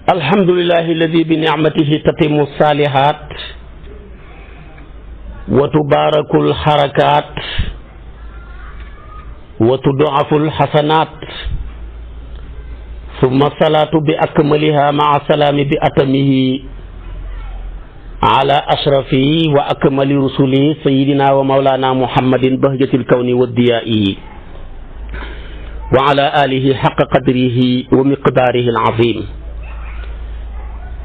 alhamdulillahi alladi bi nicmatihi tatimu salihat wa tubaraku lxarakat wa tudafu lxasanat summa salatu bi akmaliha maa salaami bi atamihi ala ashrafi wa akmali rusuli sayidina wa maulana muhammadin bahjatil kawni wa diyaa'i wa ala alihi xaqa qadrihi wa miqdaarihi al-azim.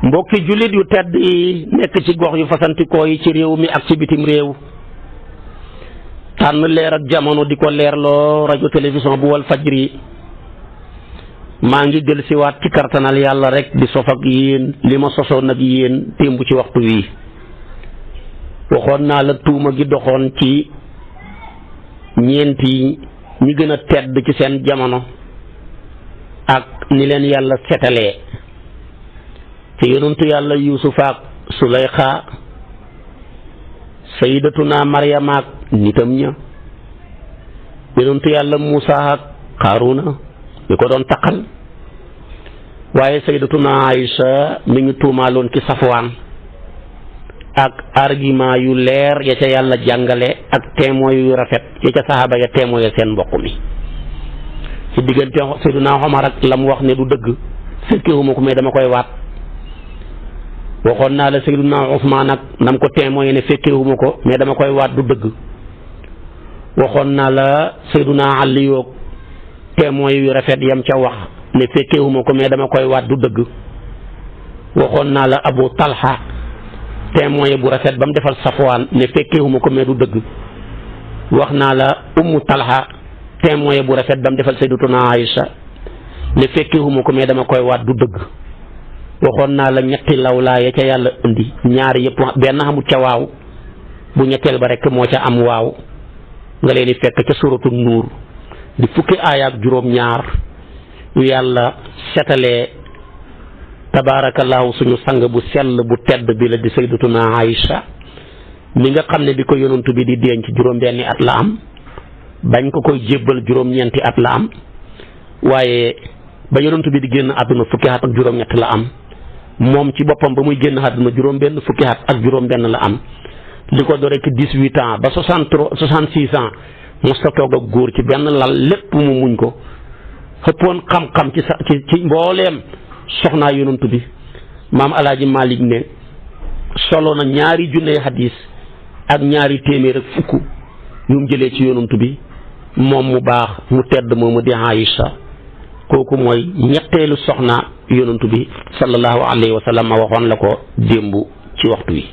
mbokki jullit yu tedd yi nekk ci gox yu fasantikoo yi ci réew mi ak ci bitim réew tànn leer ak jamono di ko leerloo rajo télévision bu wal fajri maa ngi del siwaat ci kartanal yàlla rek di sof ak yéen li ma sosoon ak yéen démb ci waxtu wi waxoon naa la tuuma gi doxoon ci ñeenti ñi gën a tedd ci seen jamono ak ni leen yàlla setalee ci yonentu yàlla yuusufa ak sulayxa sayidatuna maryama ak nitam ña yonentu yàlla muusa ak xaaruna ñu ko doon taqal waaye sayidatuna aïcha mi ngi tuumaaloon ci safwaan ak argument yu leer ya ca yàlla jàngale ak témoin yu rafet ya ca saxaaba ya témoin seen mbokk mi ci diggante sayyiduna Omar ak la mu wax ne du dëgg fekkewuma ko mais dama koy waat waxoon naa la sayyiduna Usmaan ak nam ko témoin ne fekkewuma ko mais dama koy waat du dëgg waxoon naa la sayyiduna Ali yoog témoin yu rafet yam ca wax ne fekkewuma ko mais dama koy waat du dëgg waxoon naa la Abu Talha témoin bu rafet ba mu defal Safwaan ne fekkewuma ko mais du dëgg wax naa la Ummu Talha témoin bu rafet ba mu defal Sayyidatuna Aïcha ne fekkewuma ko mais dama koy waat du dëgg waxoon naa la ñetti lawlaa ya ca yàlla indi ñaari yëpp benn xamut ca waaw bu ñetteel ba rek moo ca am waaw nga leen di fekk ca suratu nuur di fukki aaya ak juróom-ñaar yu yàlla setalee tabaarakallaahu suñu sang bu sell bu tedd bi la di sayyidatuna Aïcha mi nga xam ne bi ko yonantu bi di denc juróom-benni at la am bañ ko koy jébbal juróom-ñeenti at la am waaye ba yonantu bi di génn àdduna fukki at ak juróom-ñett la am moom ci boppam ba muy génn àdduna juróom-benn fukki at ak juróom-benn la am li ko doore ci 18 ans ba 66 ans mosta toog ak góor ci benn lal lépp mu muñ ko xëppoon xam-xam ci mbooleem soxnaa yonantu bi maam alaaji Malik ne solo na ñaari junne hadis ak ñaari téeméer ak fukk yu mu jëlee ci yonantu bi moom mu baax mu tedd moomu di Aïcha kooku mooy ñetteelu soxna yonantu bi sallallahu alayhi wa sallam ma waxoon la ko démb ci waxtu wi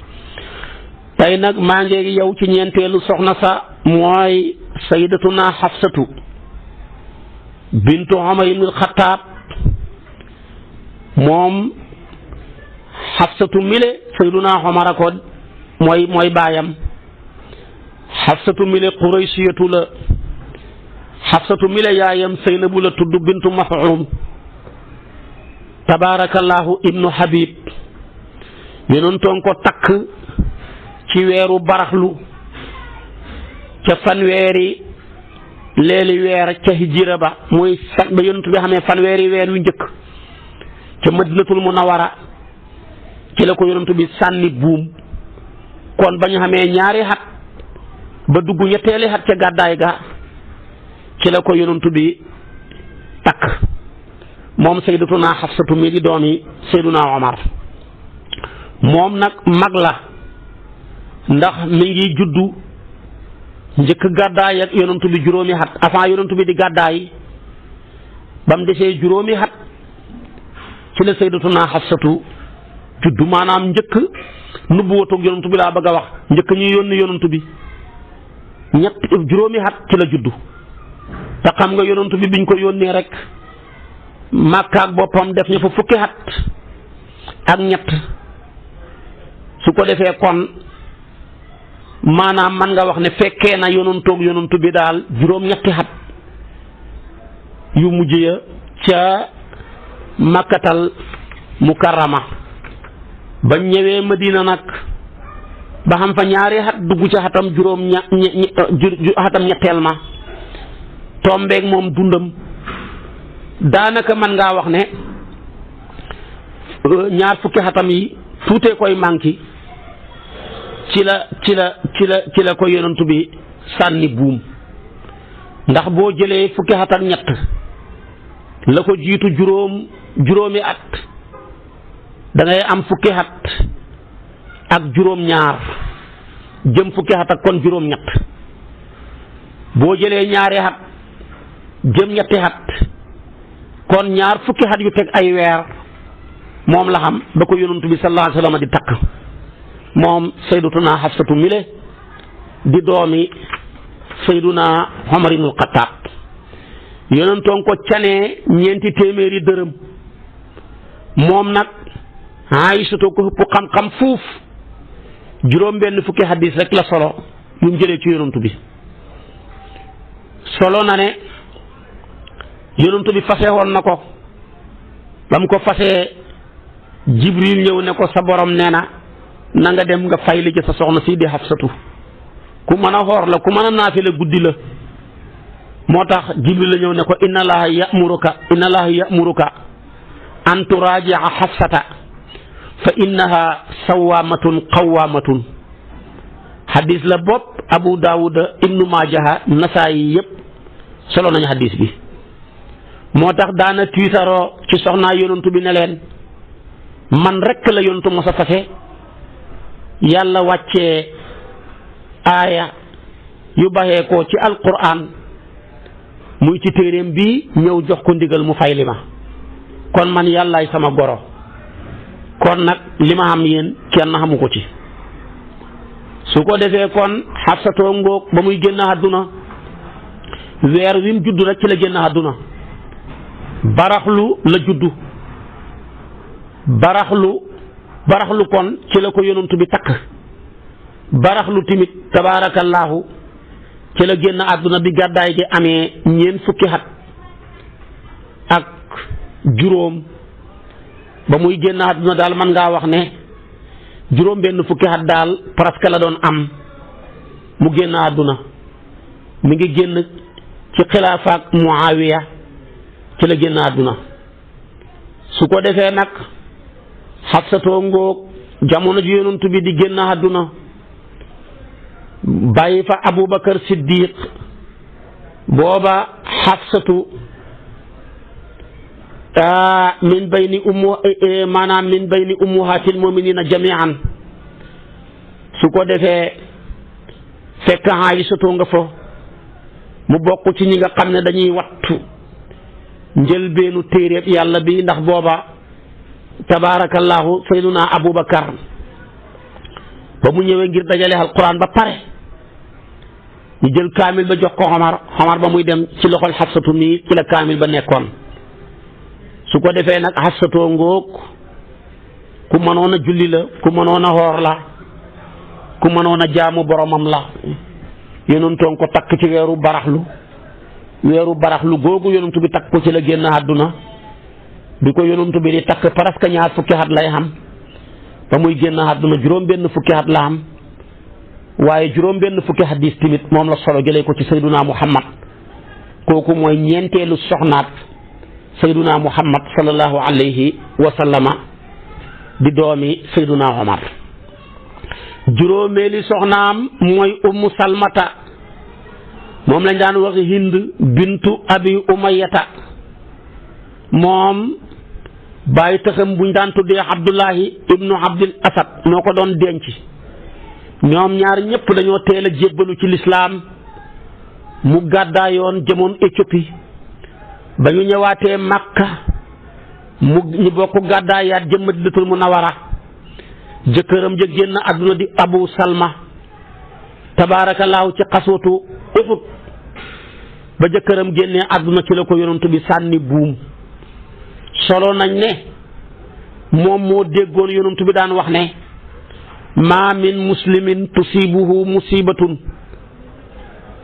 tey nag maa ngi yow ci ñeenteelu soxna sa mooy sayyidatuna Xafsatu bintu Umar ibn al-Xattaab moom Xafsatu mile sayyiduna Umar ko mooy baayam Xafsatu mile Quraysiyatu la Xafsatu mile yaayam Saynabu la tudd bintu Maf'um tabaarakallaahu ibnu Habib yonentoon ko takk ci weeru baraxlu ca fanweeri leeli weer ca hijira ba muy sax ba yonent bi xamee fanweeri weer yu njëkk ca Madinatul Munawwara ci la ko yonent bi sànni buum kon ba ñu xamee ñaari xat ba dugg ñetteeli xat ca gàddaay ga ci la ko yonent bi takk moom sayyidatuna Xafsatu mi di doomi Seyduna Omar moom nag mag la ndax mi ngi juddu njëkk gàddaay ak yonent bi juróomi xat avant yonent bi di gàddaay ba mu desee juróomi xat ci la sayyidatuna Xafsatu juddu maanaam njëkk nubuwatoog yonent bi laa bëgg a wax njëkk ñuy yónni yonent bi juróomi xat ci la juddu te xam nga yonent bi biñ ko yónnee rek Makka ak boppam def ñu fa fukki xat ak ñett su ko defee kon maanaam man nga wax ne fekkee na yonantoog yonantu bi daal juróom-ñetti xat yu mujj ya ca Makkatal Mukarrama bañ ñëwee Madina nag ba xam fa ñaari xat dugg ca xatam xatam ñetteel ma tombeeg moom dundam daanaka man ngaa wax ne ñaar fukki xatam yi tuutee koy manqué ci la ko yonantu bi sànni buum ndax boo jëlee fukki xat ak ñett la ko jiitu juróomi at da ngay am fukki xat ak juróom ñaar jëm fukki xat ak kon juróom ñett boo jëlee ñaari xat jëm ñetti xat kon ñaar fukki xat yu teg ay weer moom la xam ba ko yonantu bi sallallahu alayhi wa sallam di takk moom sayyidatuna Hafsatu mile di doomi sayyiduna Umar ibnul Xattaab yonantoon ko canee 400 dërëm moom nag Aysatu ko ëpp xam-xam fuuf juróom benn fukki hadis rek la solo yu mu jëlee ci yonantu bi solo na ne yonantu bi fase woon na ko ba mu ko fasee Jibril ñëw ne ko sa borom nee na nga dem nga fay li ci sa soxna si di Hafsatu ku mën a xoor la ku mën a naafile guddi la moo tax Jibril la ñëw ne ko inna allaha ya'muruka an turaaji'a Hafsata fa innaha sawaamatun qawaamatun hadis la bopp Abu Daawuda Ibnu Maajaha Nasaayi yëpp solo nañu hadis bi moo tax daana tiitaroo ci soxnaa yonantu bi ne leen man rekk la yonantu mos a fase yàlla wàccee aaya yu baxee ko ci alquran muy ci téeréem bi ñëw jox ko ndigal mu fay li ma kon man yàllaay sama goro kon nag li ma xam yéen kenn xamu ko ci su ko defee kon Xafsatoo ngoog ba muy génn àdduna weer wi mu juddu rek ci la génn àdduna baraxlu la juddu baraxlu kon ci la ko yonantu bi takk baraxlu timit tabaarakallaahu ci la génn àdduna bi gàddaay gi amee 4 fukki at ak juróom ba muy génn àdduna daal man ngaa wax ne juróom benn fukki at daal presque la doon am mu génn àdduna mi ngi génn ci xilaafaak Muawiya ci la génn àdduna su ko defee nag Xafsatoo ngoog jamono ji yonantu bi di génn àdduna bàyyi fa Abubakar Siddiq booba Xafsatu min bayni ummuhaatil mu'miniina jamii'an su ko defee fekk Aysatu nga fa mu bokk ci ñi nga xam ne dañuy wattu njëlbeenu téeréeb yàlla bi ndax booba tabaarakallaahu sayyiduna Abubakar ba mu ñëwee ngir dajale alquran ba pare ñu jël kaamil ba jox ko Omar ba muy dem ci loxol Xafsatu mi ci la kaamil ba nekkoon su ko defee nag Xafsatoo ngoog ku mënoon a julli la ku mënoon a xoor la ku mënoon a jaamu boromam la yonentoon ko takk ci weeru baraxlu googu yonentu bi takk ko ci la génn àdduna bi ko yonentu bi di takk presque 2 fukki at lay xam ba muy génn àdduna juróom benn fukki at la am waaye juróom benn fukki hadis tamit moom la solo jëlee ko ci sayduna Muhammad kooku mooy ñeenteelu soxnaat sayduna Muhammad sallallahu alayhi wa sallama di doomi sayduna Omar juróomeeli soxnaam mooy ummu salmata moom lañ daan wax Hind bintu abi umayata moom bàyyi taxam buñ daan tuddee Abdullahi ibnu Abdul Asad moo ko doon denc ñoom ñaar ñëpp dañoo teel a jébbalu ci lislaam mu gàddaayoon jëmoon Éthiopie ba ñu ñëwaatee Makka ñu bokk gàddaayaat jëm Madinatul Munawwara jëkkëram ja génn àdduna di Abu Salma tabaarakallaahu ci xaswatu Uhud ba jëkkëram génnee àdduna ci la ko yonent bi sànni buum solo nañ ne moom moo déggoon yonent bi daan wax ne ma min muslimin tusibuhu musibatun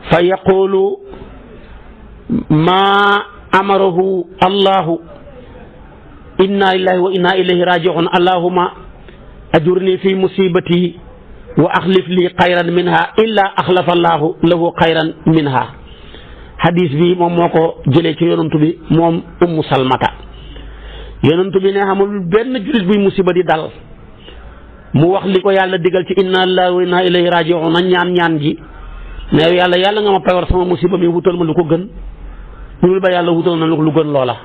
fa yaqulu ma amarahu allahu inna lillahi wa inna ilayhi raji'un allahumma ajurni fi musibati wa axlif li xayran minha illa axlafa allahu lahu xayran minha hadis bi moom moo ko jëlee ci yonantu bi moom ummu salmata yonent bi ne xamul benn jullit buy musiba di dal mu wax li ko yàlla digal ci inna lillahi wa inna ilayhi raji'un ñaan ji ne yàlla nga ma payor sama musiba mi wutal ma lu ko gën lu ba yàlla wutal na lu gën loola.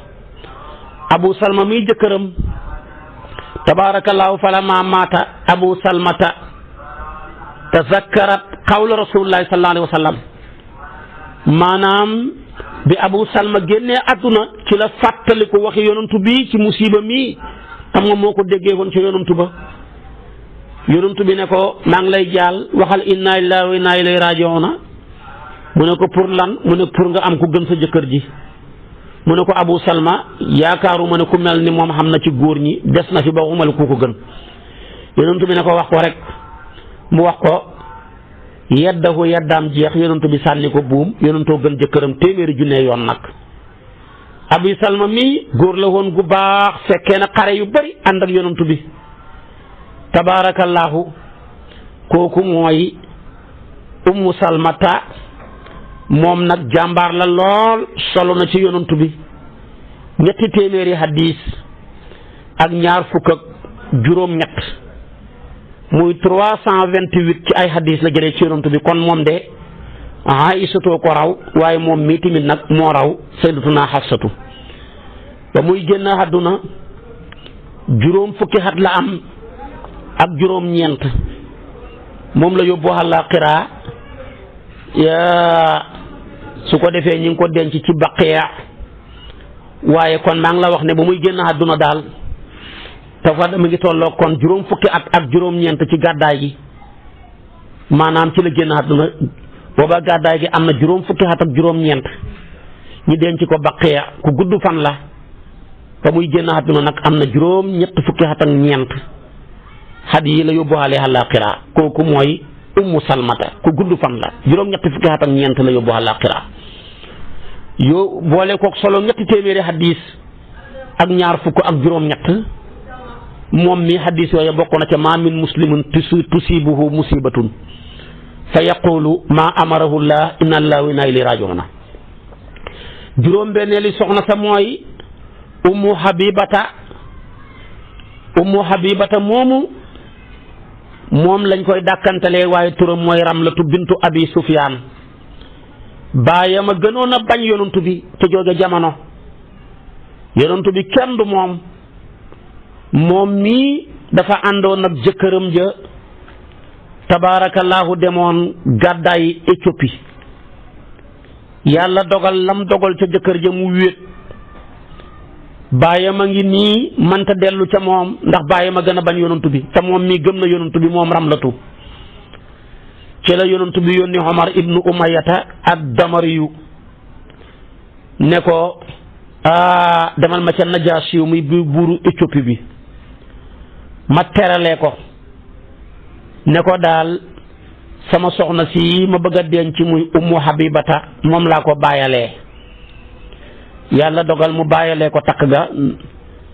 Abu Salma miy jëkkëram tabaarakallaahu falammaa maata Abu Salmata tazakkarat qawla rasulillahi sallallahu alayhi wa sallam maanaam bi Abu Salma génnee àdduna ci la fàttaliku waxi yonantu bi ci musiba mi xam nga moo ko déggee woon ci yonantu ba yonantu bi ne ko maa ngi lay jaal waxal inna lillahi wa inna ilayhi raaji'uun mu ne ko pour lan mu ne pour nga am ku gën sa jëkkër ji mu ne ko Abu Salma yaakaaru ma ne ku mel ni moom xam na ci góor ñi des na fi ba waxuma la ku ko gën yonantu bi ne ko wax ko rek mu wax ko yeddaam jeex yonantu bi sànni ko buum yonantoo gën jëkkëram téeméeri junne yoon nag. Abu Salma mi góor la woon gu baax fekkee na xare yu bari ànd ak yonantu bi tabaarakallaahu kooku mooy Ummu Salmata moom nag jàmbaar la lool solo na ci yonantu bi 300 hadis ak ñaar fukk ak juróom-ñett muy 328 ci ay hadis la jëlee ci yonantu bi kon moom de Aysatu ko raw waaye moom mii tamit nag moo raw Sayyidatuna Hafsatu ba muy génn àdduna juróom fukki at la am ak juróom-ñeent moom la yóbbu àllaaxira su ko defee ñu ngi ko denc ci Baqiya waaye kon maa ngi la wax ne ba muy génn àdduna daal dafa mu ngi tolloo kon juróom fukki at ak juróom-ñeent ci gàddaay gi maanaam ci la génn àdduna booba gàddaay gi am na juróom fukki at ak juróom-ñeent ñu denc ko Baqiya ku gudd fan la ba muy génn àdduna nag am na juróom-ñett fukki at ak ñeent xat yi la yóbbuwaale àllaaxira kooku mooy Ummu Salmata ku gudd fan la juróom-ñetti fukki at ak ñeent la yóbbu àllaaxira yoo boole kook solo 300 hadis ak ñaar fukk ak juróom-ñett moom mi hadis yooyu bokk na ca maa min muslimin tusibuhu musibatun fa yaqulu maa amarahu llah inna lillahi wa inna ilayhi raaji'uun juróom-benneeli soxna sa mooy Ummu Habibata moomu moom lañ koy dàkkantalee waaye turam mooy Ramlatu bintu Abi Sufyaan baayam a gënoon a bañ yonantu bi te jooge jamono yonantu bi kenn du moom mii dafa àndoon ak jëkkëram ja tabaarakallaahu demoon gàddaay Éthiopie yàlla dogal lam dogal ca jëkkër ja mu wéet baayam a ngi nii mënta dellu ca moom ndax baayam a gën a bañ yonantu bi te moom mii gëm na yonantu bi moom Ramlatu ci la yonantu bi yónni Omar ibnu Umayyata ad-Damariyu ne ko demal ma ca Najaasi yu muy buuru Éthiopie bi ma terale ko ne ko daal sama soxna si ma bëgg a denc muy Ummu Habibata moom laa ko bàyyalee yàlla dogal mu bàyyalee ko takk ga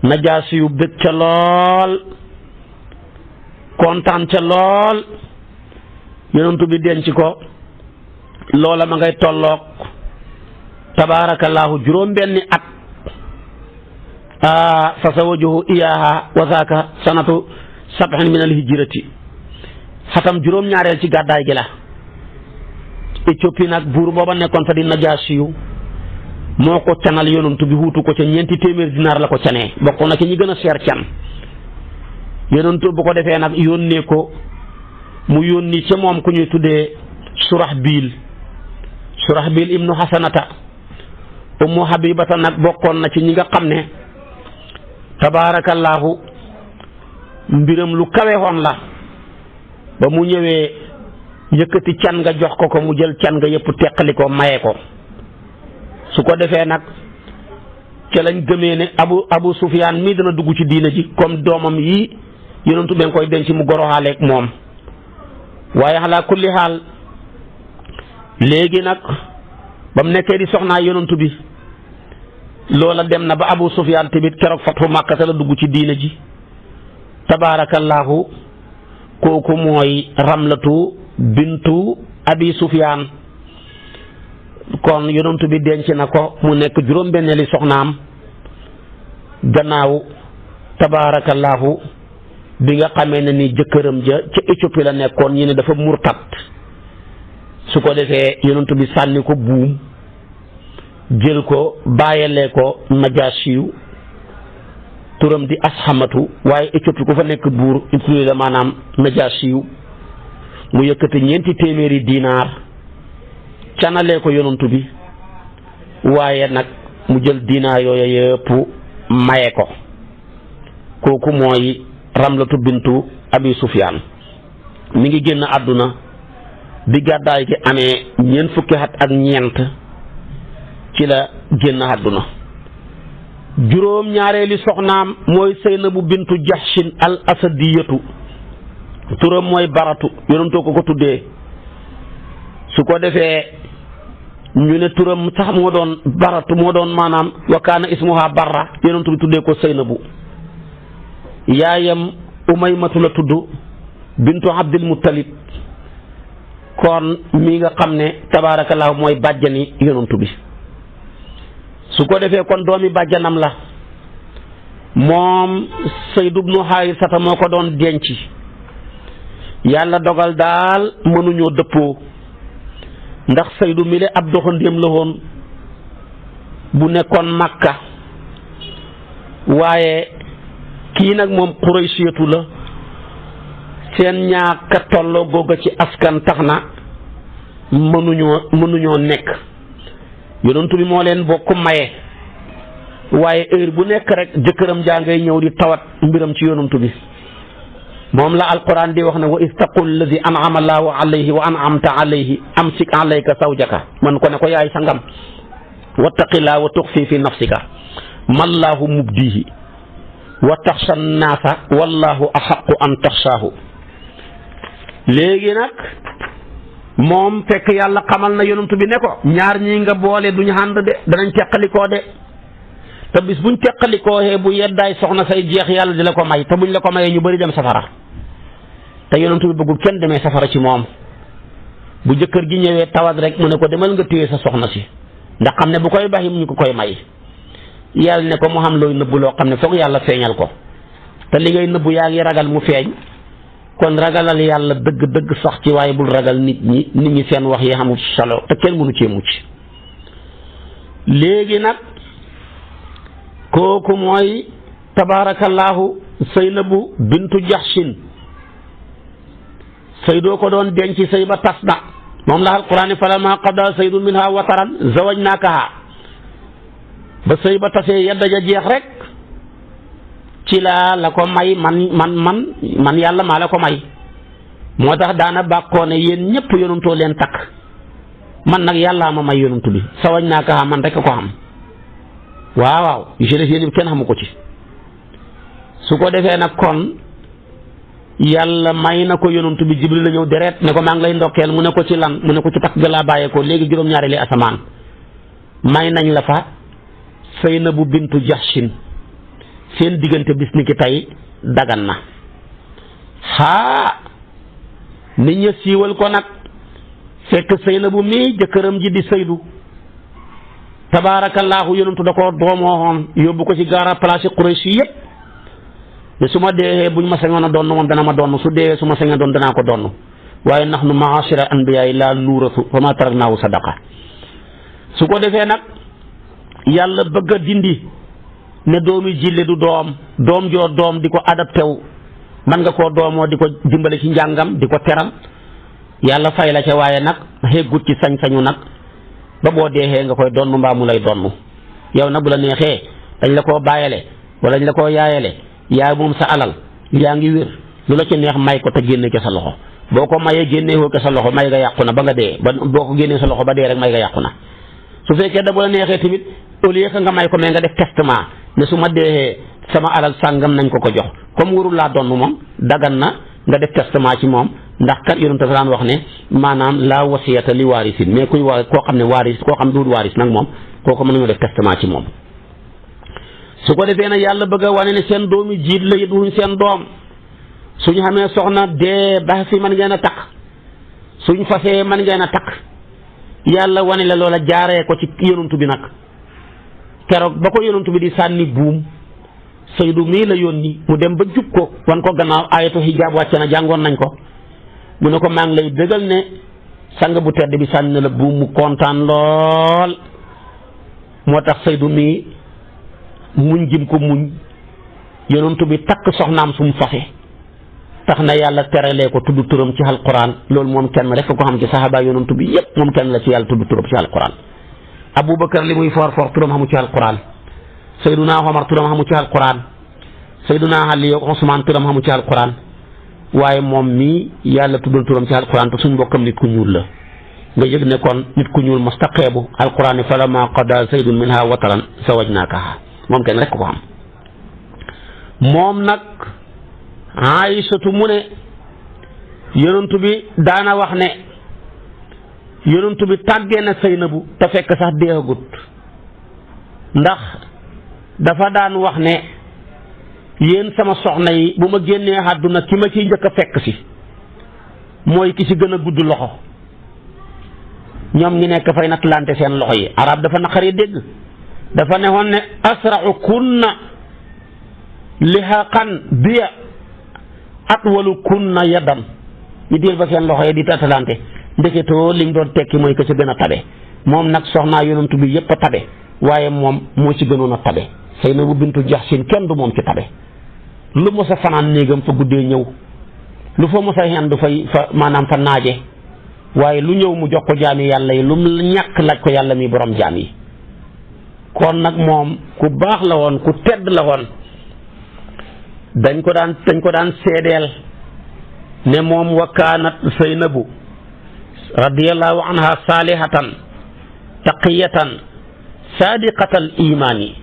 Najaasi yu bëgg ca lool kontaan ca lool yonentu bi denc ko loola ma ngay tolloog tabaarakallaahu juróom-benni at fa zawajahu iyaaha wa zaaka sanatu 7 min al-hijrati xatam juróom-ñaareel ci gàddaay gi la Éthiopie nag buur booba nekkoon fa di Najaasi yu moo ko canal yonantu bi wuutu ko ca 200 dinaar la ko canee bokk na ci ñi gën a seer can yonantu bu ko defee nag yónnee ko mu yónni ca moom ku ñuy tuddee Surahbil ibnu Hasanata Ummu Habibata nag bokkoon na ci ñi nga xam ne tabaarakallaahu mbiram lu kawe woon la ba mu ñëwee yëkkati can nga jox ko mu jël can nga yëpp teqali ko maye ko su ko defee nag ca lañ gëmee ne Abu Sufyaan mii dana dugg ci diina ji comme doomam yi yonentu ben koy denc mu goroxaaleeg moom waaye ala kulli xaal léegi nag ba mu nekkee di soxnaa yonentu bi loola dem na ba Abu Sufyaan tamit keroog fatxu Makka la dugg ci diina ji tabaarakallaahu kooku mooy Ramlatu bintu Abi Sufyaan kon yonentu bi denc na ko mu nekk juróom-benneeli soxnaam gannaaw tabaarakallaahu bi nga xamee ne ni jëkkëram ja ca Éthiopie la nekkoon ñu ne dafa murtat su ko defee yonent bi sànni ko buum jël ko bàyyalee ko Najaasiyu turam di Asxamatu waaye Éthiopie ku fa nekk buur inclus la maanaam Najaasiyu mu yëkkati 4 téeméeri dinaar canalee ko yonent bi waaye nag mu jël dinaar yooyu yëpp maye ko kooku mooy Ramlatu bintu Abi Sufyaan mi ngi génn àdduna bi gàddaay gi amee 4 fukki at ak ñeent ci la génn àdduna juróom ñaareeli soxnaam mooy Saynabu bintu Jahshin al Asadiyatu turam mooy Baratu yonentoo ko tuddee su ko defee ñu ne turam sax moo doon Baratu moo doon maanaam wa kaana ismuha Barra yonentu bi tuddee ko Saynabu yaayam Umaymatu la tudd bintu Abdul Muttalib kon mi nga xam ne tabaarakallaahu mooy bàjjani yonentu bi su ko defee kon doomi bàjjanam la moom Sayd ibnu Haarisata moo ko doon denc yàlla dogal daal mënuñoo dëppoo ndax Saydu mi le ab doxandéem la woon bu nekkoon Makka waaye kii nag moom Quraysiyatu la seen ñaaka tolloo googa ci askan tax na mënuñoo nekk yonent bi moo leen bokk maye waaye heure bu nekk rek jëkkëram jaa ngay ñëw di tawat mbiram ci yonent bi moom la alquran di wax ne wa istaqul alladi an'ama allahu alayhi wa an'amta alayhi amsik alayka zawjaka man ko ne ko yaay sangam wattaqillaa wa tuxfi fi nafsika mallahu mubdihi wa taxsha nnaasa wallahu axaqu an taxshaahu léegi nag moom fekk yàlla xamal na yonent bi ne ko ñaar ñii nga boole duñu ànd de danañ teqalikoo de te bis buñ teqalikoo bu yeddaay soxna say jeex yàlla di la ko may te buñ la ko mayee ñu bari dem safara te yonent bi bëggul kenn demee safara ci moom bu jëkkër gi ñëwee tawat rek mu ne ko demal nga téye sa soxna si ndax xam ne bu koy baxi ñu ko koy may yàlla ne ko mu xam looy nëbbu loo xam ne foog yàlla feeñal ko te li ngay nëbbu yaa ngi ragal mu feeñ kon ragalal yàlla dëgg-dëgg sax ci waaye bul ragal nit ñi seen wax yi xamul solo te kenn mënu cee mucc léegi nag kooku mooy tabaarakallaahu Saynabu bintu Jahshin Saydoo ko doon denc sëy ba tas na moom la alquran falammaa qadaa Saydun minhaa wataran zawajnaakahaa ba sëy ba tasee yedda ja jeex rek ci la ko may man yàlla maa la ko may moo tax daana bàkkoo ne yéen ñëpp yonantoo leen takk man nag yàllaa ma may yonantu bi zawajnaakahaa man rek ko xam waaw jërëjëf yéen kenn xamu ko ci su ko defee nag kon yàlla may na ko yonantu bi Jibril la ñëw deret ne ko maa ngi lay ndokkeel mu ne ko ci lan mu ne ko ci takk ga laa bàyyeekoo léegi juróom-ñaari li asamaan may nañ la fa Saynabu bintu Jahshin seen diggante bis ni ki tey dagan na nit ña siiwal ko nag fekk Saynabu mii jëkkëram ji di Saydu tabaarakallaahu yonantu da ko doomoo yóbbu ko ci gaara place Quraysh yëpp ne su ma dee buñ ma sañoon a doon moom dana ma doon su dee su ma sañoon doon danaa ko doon waaye nahnu ma'ashira anbiyaa laa nuurasu fa maa taraknaahu sadaqa su ko defee nag yàlla bëgg a dindi ne doomi jille du doom joo doom di ko adapté wu man nga koo doomoo di ko dimbale ci njàngam di ko teral yàlla fay la ca waaye nag xeggut ci sañ-sañu nag ba boo deexee nga koy donn mbaa mu lay donn yow nag bu la neexee dañ la koo bàyyale wala dañ la koo yaayale yaa moom sa alal yaa ngi wér lu la ci neex may ko te génne ko sa loxo boo ko mayee génnee ko sa loxo may nga yàqu na ba nga dee ba boo ko génnee sa loxo ba dee rek may nga yàqu na su fekkee da bu la neexee tamit au lieu que nga may ko mais nga def testament ne su ma deexee sama alal sàngam nañ ko jox comme warul laa donn moom dagan na nga def testament ci moom ndax kat yonent dafa daan wax ne maanaam laa wasiyata li waarisin mais kuy waa koo xam ne waaris koo xam du waaris nag moom kooku mën nañoo def testament ci moom. su ko defee nag yàlla bëgg a wane ne seen doomi jiit la it wuñ seen doom suñu xamee soxna dee ba fi mën ngeen a takk suñ fasee mën ngeen a takk yàlla wane la loola jaaree ko ci yonent bi nag keroog ba ko yonent bi di sànni buum Saydu mii la yónni mu dem ba jub ko wan ko gannaaw ayatu hijab wàcce na jàngoon nañ ko mu ne ko maa ngi lay bégal ne sang bu tedd bi sànni na la bu mu kontaan lool moo tax Saydu mii muñ jim ko muñ yonent bi takk soxnaam su mu fase tax na yàlla terelee ko tudd turam ci alquran loolu moom kenn rek ko xam ci saxaaba yonent bi yépp moom kenn la ci yàlla tudd turam ci alquran Aboubacar li muy for turam xamu ci alquran Sayduna Omar turam xamu ci alquran Sayduna Ali ak Usmaan turam xamu ci alquran waaye moom mii yàlla tuddal turam ci alquran te suñ mbokkam nit ku ñuul la nga yëg ne kon nit ku ñuul mustaqeebu alquran ni falammaa qadaa Zaydun minhaa wataran zawwajnaakahaa moom kenn rek ko xam moom nag Aysatu mu ne yonent bi daana wax ne yonent bi tàggee na Saynabu te fekk sax deeagut ndax dafa daan wax ne yéen sama soxna yi bu ma génnee àdduna ki ma ciy njëkk a fekk si mooy ki ci gën a gudd loxo ñoom ñi nekk fay nattalante seen loxo yi arab dafa naqaree dégg dafa ne woon ne asra'u kunna lihaqan biya atwalu kunna yadan ñu diir fa seen loxo yi di nattalante ndeketoo liñ doon tekki mooy que ci gën a tabe moom nag soxnaa yonent bi yépp a tabe waaye moom moo ci gënoon a tabe Saynabu bintu Jaxsin kenn du moom ci tabe lu mos a fanaan néegam fa guddee ñëw lu fa mos a xendu fa maanaam fa naaje waaye lu ñëw mu jox ko jaami yàlla yi lu mu ñàkk laaj ko yàlla mi borom jaam yi kon nag moom ku baax la woon ku tedd la woon dañ ko daan seedeel ne moom wa kaanat Saynabu radiyallahu anha saalihatan taqiyatan saadiqatal imaani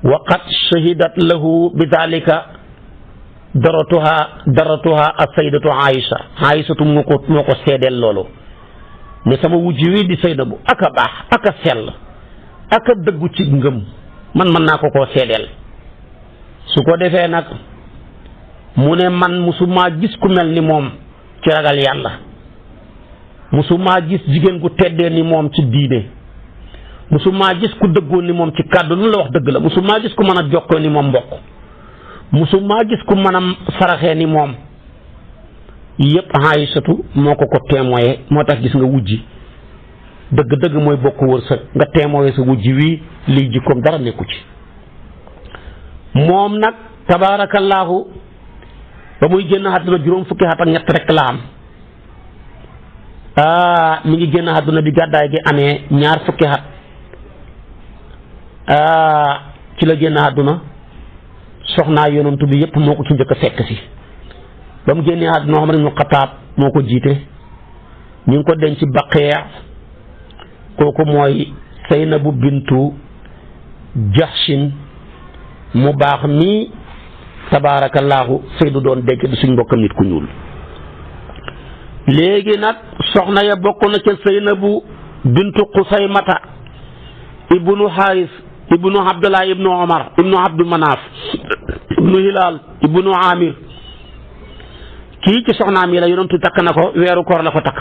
wa qad shahidat lahu bi dalika daratuha as-sayyidatu Aysatu moo ko seedeel loolu ne sama wujj wi di Saynabu aka baax aka sell aka dëggu ci ngëm man mën naa ko koo seedeel su ko defee nag mu ne man musumaa gis ku mel ni moom ci ragal yàlla musumaa gis jigéen gu teddee ni moom ci diine musumaa gis ku dëggoo ni moom ci kàddu lu la wax dëgg la musumaa gis ku mën a jokkoo ni moom mbokk musumaa gis ku mën a saraxee ni moom yépp Aysatu moo ko témoigné moo tax gis nga wujji dëgg-dëgg mooy bokk wërsëg nga témoigné sa wujji wii lii jikkoom dara nekku ci moom nag tabaarakallaahu ba muy génn àdduna juróom fukki at ak ñett rek la am mi ngi génn àdduna bi gàddaay gi amee ñaar fukki at ci la génn àdduna soxnaa yonantu bi yépp moo ko ci njëkk a fekk si ba mu génnee àdduna Umar ibn Xattaab moo ko jiite ñu ngi ko denc ci Baqiya kooku mooy Saynabu bintu Jaxsin mu baax mi tabaarakallaahu Saydu doon denc di suñ mbokkam nit ku ñuul léegi nag soxna ya bokk na ca Saynabu bintu Xusaymata ibnu Xaaris ibnu Abdullah ibnu Omar ibnu Abdu Manaaf ibnu Hilaal ibnu Amir kii ci soxnaam yi la yonentu takk na ko weeru koor la ko takk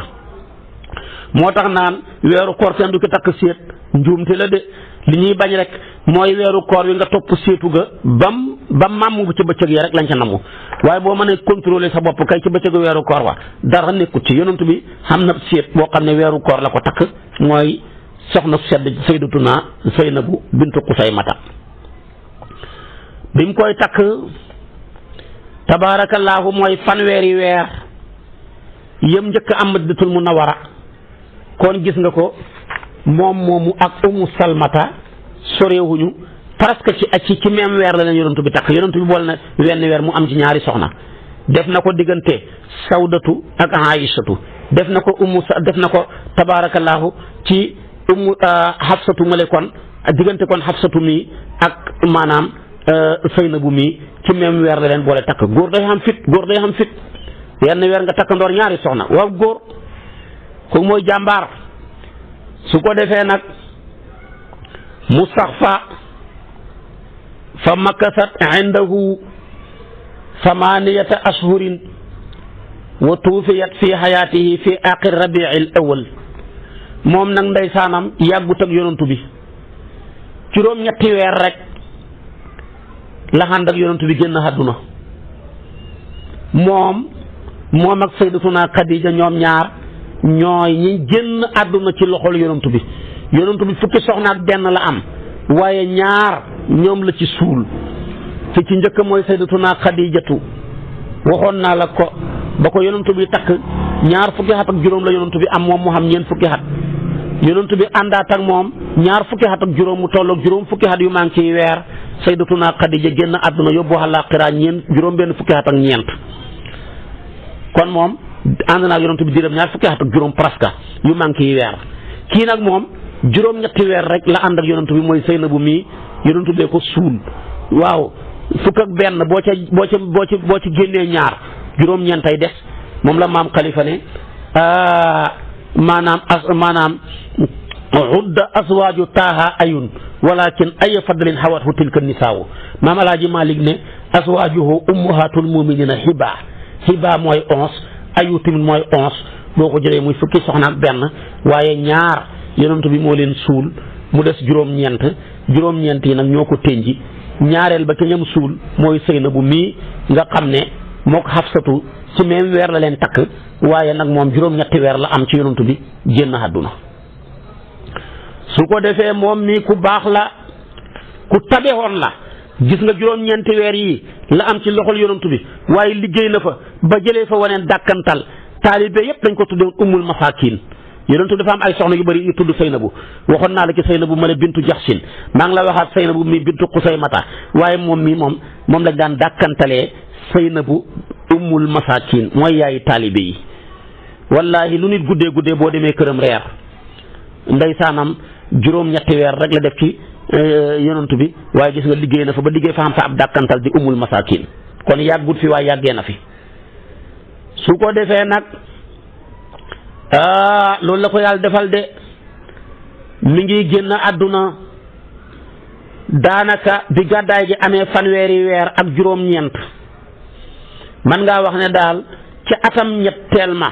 moo tax naan weeru koor kenn du ko takk séet njuumte la de li ñuy bañ rek mooy weeru koor wi nga topp séetu ga bam màmm bu ci bëccëg yi rek lañ ca namu waaye boo mënee contrôler sa bopp kay ci bëccëgu weeru koor wa dara nekkut ci yonent bi xam na séet boo xam ne weeru koor la ko takk mooy soxna sedd Sayyidatuna Saynabu bintu Xusaymata bi mu koy takk tabaarakallaahu mooy fanweeri weer yëm njëkk am Madinatul Munawwara kon gis nga ko moom moomu ak Ummu Salmata sorewuñu presque ci même weer la leen yonent bi takk yonent bi boole na wenn weer mu am ci ñaari soxna def na ko diggante Sawdatu ak Aysatu def na ko tabaarakallaahu ci Xafsatu male kon diggante kon Xafsatu mi ak maanaam Saynabu mi ci même weer la leen boole takk góor day xam fit yenn weer nga takk ndoor ñaari soxna waaw góor kooku mooy jàmbaar su ko defee nag mu sax fa makasat indahu samaniyata ashhurin wa tuufiyat fi xayaatihi fi aaxir rabiil awal moom nag ndeysaanam yàggut ak yonantu bi juróom-ñetti weer rek la ànd ak yonent bi génn àdduna moom ak sayyidatuna Xadija ñoom ñaar ñooy ñi génn àdduna ci loxol yonent bi fukki soxna ak benn la am waaye ñaar ñoom la ci suul fi ci njëkk mooy sayyidatuna Xadijatu waxoon naa la ko ba ko yonent bi takk ñaar fukki at ak juróom la yonent bi am moom mu xam ñeent fukki at yonent bi àndaat ak moom ñaar fukki at ak juróom mu tolloog juróom fukki at yu maa ngi ciy weer sayyidatuna Xadija génn àdduna yóbbu àllaaxira juróom benn fukki at ak ñeent kon moom ànd naa ak yonent bi diiram ñaar fukki at ak juróom presque yu maa ngi ciy weer kii nag moom juróom-ñetti weer rek la ànd ak yonent bi mooy Seynabu mii yonent bee ko suul waaw fukk ak benn boo ci génnee ñaar juróom-ñeentay des moom la maam Khalifa ne maanaam udda aswaaju taaha ayun walakin ay fadlin hawathu tilka nisaawu maam Alaaji Malik ne aswaajuhu ummahatul muminina hiba mooy 11 ayu tamit mooy 11 boo ko jëlee muy fukki soxna ak benn waaye ñaar yonent bi moo leen suul mu des juróom-ñeent yi nag ñoo ko tënji ñaareel ba ca ñam suul mooy Seynabu mii nga xam ne moo ko Xafsatu ci même weer la leen takk waaye nag moom juróom-ñetti weer la am ci yonent bi génn àdduna su ko defee moom mii ku baax la ku tabewoon la gis nga juróom-ñeenti weer yi la am ci loxol yonent bi waaye liggéey na fa ba jëlee fa waneen dàkkantal taalibe yépp dañ ko tuddee ummul masaakin yonent dafa am ay soxna yu bëri yu tudd Seynabu waxoon naa la ci Seynabu ma ne bintu Jaxsin maa ngi la waxaat Seynabu mii bintu Xusaymata waaye moom lañ daan dàkkantalee Seynabu ummul masaakin mooy yaayi taalibe yi wallaahi lu nit guddee boo demee këram reer ndeysaanam juróom-ñetti weer rek la def ci yonent bi waaye gis nga liggéey na fa ba liggéey fa xam sa ab dàkkantal di ummul masaakin kon yàggut fi waaye yàggee na fi su ko defee nag loolu la ko yàlla defal de mi ngi génn àdduna daanaka bi gàddaay gi amee fanweeri weer ak juróom-ñeent man ngaa wax ne daal ca atam ñetteel ma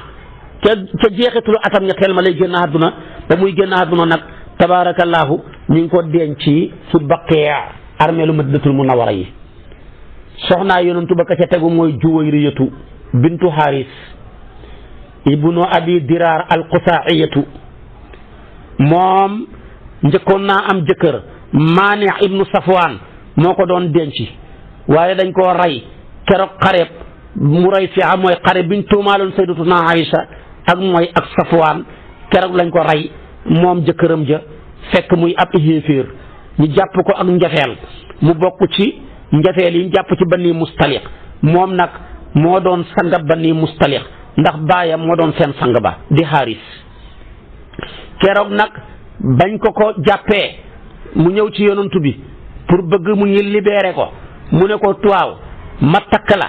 ca jeexitulu atam ñetteel ma lay génn àdduna ba muy génn àdduna nag tabaarakallaahu ñu ngi ko denc ci Baqi armeelu Madinatul Munawwara yi soxnaa yonentu ba ka ca tegu mooy Juwayriyatu bintu Haris ibnu Abi Diraar al-Qusaa'iyatu moom njëkkoon naa am jëkkër Maani ibnu Safwaan moo ko doon denc waaye dañ koo rey keroog xareeb mu rey fi mooy xare biñ tuumaaloon sayyidatuna Aïcha ak Safwaan keroog lañ ko rey moom jëkkëram ja fekk muy ab yéeféer ñu jàpp ko ak njafeel mu bokk ci njafeel yi ñu jàpp ci Bani Mustaliq moom nag moo doon sanga Bani Mustaliq ndax baayam moo doon seen sang ba di Haris keroog nag bañ ko jàppee mu ñëw ci yonantu bi pour bëgg mu ñu libéré ko mu ne ko tuwaaw ma takk la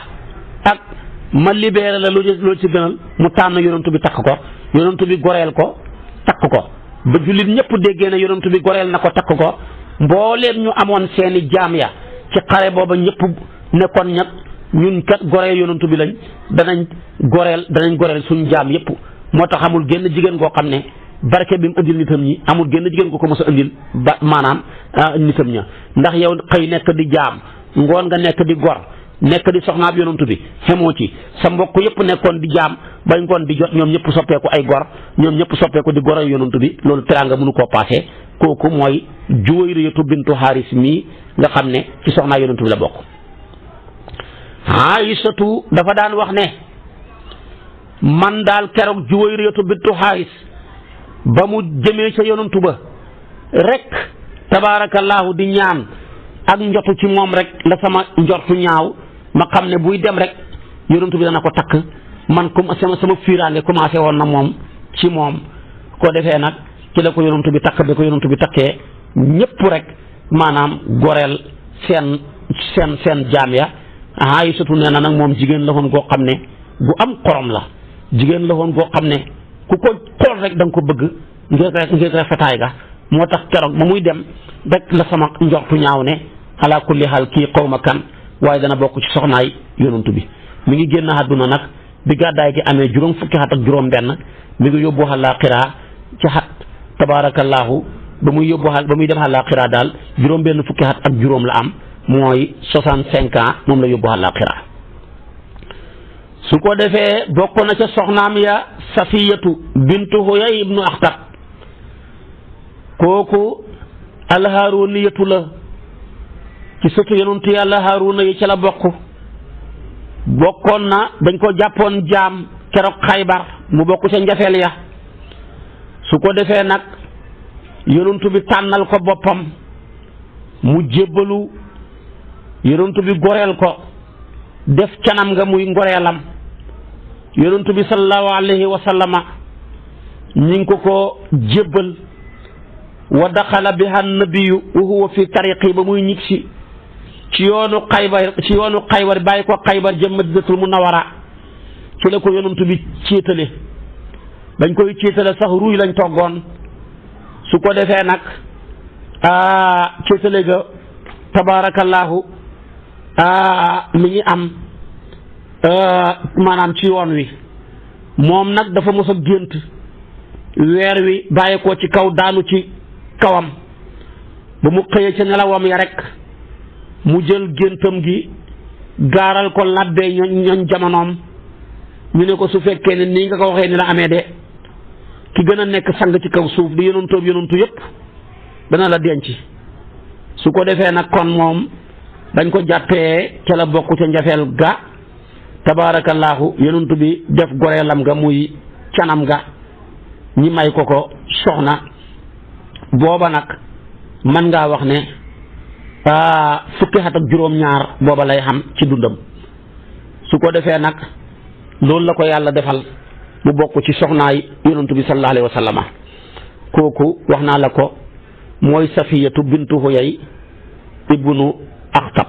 ak ma libéré la loolu ci gënal mu tànn yonantu bi takk ko yonantu bi goreel ko takk ko ba jullit ñëpp déggee ne yonantu bi goreel na ko takk ko mbooleem ñu amoon seeni jaam ya ci xare booba ñëpp nekkoon ñag ñun kat goreel yonantu bi lañ danañ goreel suñ jaam yëpp moo tax amul génn jigéen goo xam ne barke bi mu indil nitam ñi amul génn jigéen ko mos a indil ba maanaam nitam ña ndax yow xëy nekk di jaam ngoon nga nekk di gor nekk di soxnaab yonantu bi xemoo ci sa mbokk yëpp nekkoon di jaam ba ngoon di jot ñoom ñëpp soppeeku ay gor ñoom ñëpp soppeeku di goreel yonantu bi loolu teraanga mënu koo paase kooku mooy Juwayriyatu bintu Haris mii nga xam ne ci soxnaa yonantu bi la bokk. Aïsatu dafa daan wax ne man daal keroog Juwayriyatu bintu Haris ba mu jëmee ca yonantu ba rek tabaarakallaahu di ñaan ak njotu ci moom rek la sama njortu ñaaw ma xam ne buy dem rek yonantu bi dana ko takk man comme sama fiiraange commencé woon na moom ci moom ko defee nag ci la ko yonantu bi takk ba ko yonantu bi takkee ñëpp rek maanaam goreel seen jaam ya Aïsatu nee na nag moom jigéen la woon goo xam ne gu am xorom la jigéen la woon goo xam ne ku ko xool rek da nga ko bëgg ngir rafetaay ga moo tax keroog ba muy dem rek la sama njortu ñaaw ne ala kulli xaal kii xaw ma kan waaye dana bokk ci soxnaay yonantu bi mi ngi génn àdduna nag bi gàddaay gi amee juróom fukki at ak juróom benn mi ngi yóbbu àllaaxira ci xat tabaarakallaahu ba muy dem àllaaxira daal juróom benn fukki at ak juróom la am mooy 65 ans moom la yóbbu àllaaxira su ko defee bokk na ca soxnaam ya Safiyatu bintu Huyay ibnu Axtab kooku alhaaruniyatu la ci sëtu yonentu yàlla Haaruna yi ca la bokkoon na dañ ko jàppoon jaam keroog Xaybar mu bokk ca njafeel ya su ko defee nag yonentu bi tànnal ko boppam mu jébbalu yonentu bi goreel ko def canam nga muy ngoreelam yonentu bi sallallahu alayhi wa sallama ñi ngi ko jébbal wa daxala biha nabiyu wa huwa fi tariqi ba muy ñibbisi ci yoonu Xaybar bàyyi ko Xaybar jëm Madinatul Munawwara ci la ko yonentu bi céetale dañ koy céetale sax ruuy lañ toggoon su ko defee nag céetale ga tabaarakallaahu mi ngi am maanaam ci yoon wi moom nag dafa mos a gént weer wi bàyyi ko ci kaw daanu ci kawam ba mu xëyee ca nelawam ya rek mu jël géntam gi gaaral ko labbee ñoñ jamonoom ñu ne ko su fekkee ne nii nga ko waxee ni la amee de ki gën a nekk sang ci kaw suuf di yonantu yépp dana la denc su ko defee nag kon moom dañ ko jàppee ca la bokk ca njafeel ga tabaarakallaahu yonantu bi def goreelam ga muy canam ga ñi may ko soxna booba nag mën ngaa wax ne fukki at ak juróom-ñaar booba lay xam ci dundam su ko defee nag loolu la ko yàlla defal mu bokk ci soxnaay yonantu bi sallallahu alayhi wa sallama kooku wax naa la ko mooy Safiyatu bintu Huyay ibnu Axtab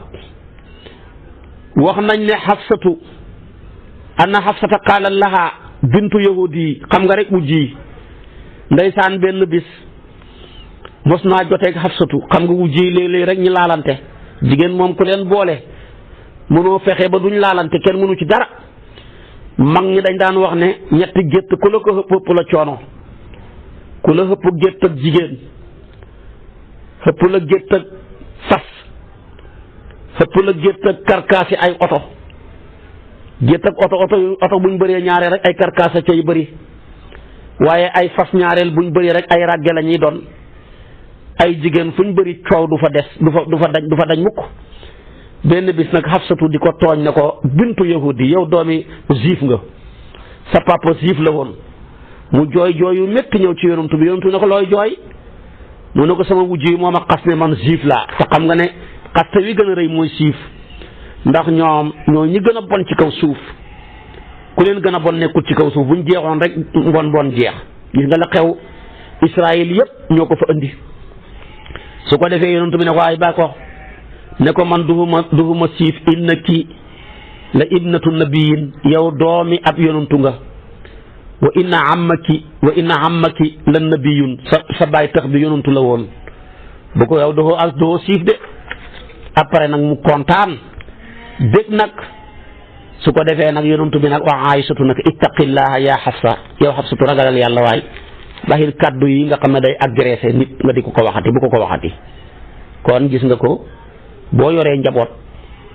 wax nañ ne Xafsatu anna Xafsata qaala laha bintu yahudi xam nga rek mu ji ndeysaan benn bis mos naa joteeg Xafsatu xam nga wu ji léeg-léeg rek ñi laalante jigéen moom ku leen boole mënoo fexe ba duñ laalante kenn mënu ci dara mag ñi dañ daan wax ne ñetti gétt ku la ko ëpp la coono ku la ëpp gétt ak jigéen ëpp la gétt ak fas ëpp la gétt ak karkaasi ay oto gétt ak oto buñ bëree ñaareel rek ay karkaasa ca yu bëri waaye ay fas ñaareel buñ bëri rek ay ràgge la ñuy doon ay jigéen fuñ bëri coow du fa des du fa dañ mukk benn bis nag Xafsatu di ko tooñ ne ko bintu yahudi yow doomi juif nga sa papa juif la woon mu jooy yu métti ñëw ci yonantu bi yonantu ne ko looy jooy mu ne ko sama wujj yi moom a xas ne man juif laa te xam nga ne xaste wi gën a rëy mooy juif ndax ñoom ñoo ñi gën a bon ci kaw suuf ku leen gën a bon nekkul ci kaw suuf buñ jeexoon rek bon jeex gis nga la xew Israël yépp ñoo ko fa indi su ko defee yonantu bi ne ko ay ba ko ne ko man duhuma siif innaki la ibnatu nabiyin yow doomi ab yonantu nga wa inna ammaki la nabiyun sa baay tax bi yonantu la woon bu ko yow doo siif de après nag mu kontaan dégg nag su ko defee nag yonantu bi nag wax Aysatu nag ittaqillaha yaa Xafsa yow Xafsatu ragalal yàlla waay baxil kàddu yi nga xam ne day agressé nit nga di ko waxati bu ko waxati kon gis nga ko boo yoree njaboot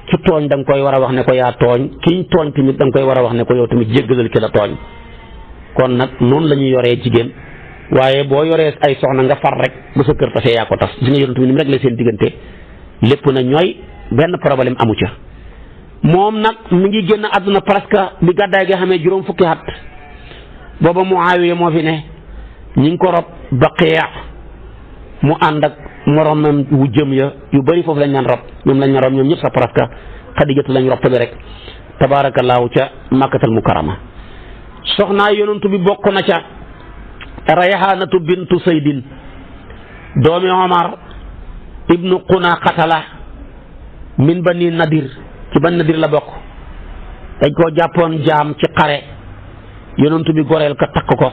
ci tooñ da nga koy war a wax ne ko yaa tooñ kiñ tooñ tamit da nga koy war a wax ne ko yow tamit jéggalal ki la tooñ kon nag noonu la ñuy yoree jigéen waaye boo yoree ay soxna nga far rek ba sa kër tasee yaa ko tas gis nga yonent bi ni mu rek la seen diggante lépp na ñooy benn problème amu ca moom nag mi ngi génn àdduna presque bi gàddaay gi xamee juróom fukki at booba Muawiya moo fi ne ñi ngi ko rob Baqiya mu ànd ak moromam wu jëm ya yu bëri foofu lañ leen rob ñoom ñëpp sa presque Xadijatu lañ rob bi rek tabaarakallaahu ca Makkatal Mukarrama soxnaa yonantu bi bokk na ca Rayhaanatu bintu Saydin doomi Omar ibnu Qunaqatala min Bani Nadir ci Bani Nadir la bokk dañ koo jàppoon jaam ci xare yonantu bi goreel ko takk ko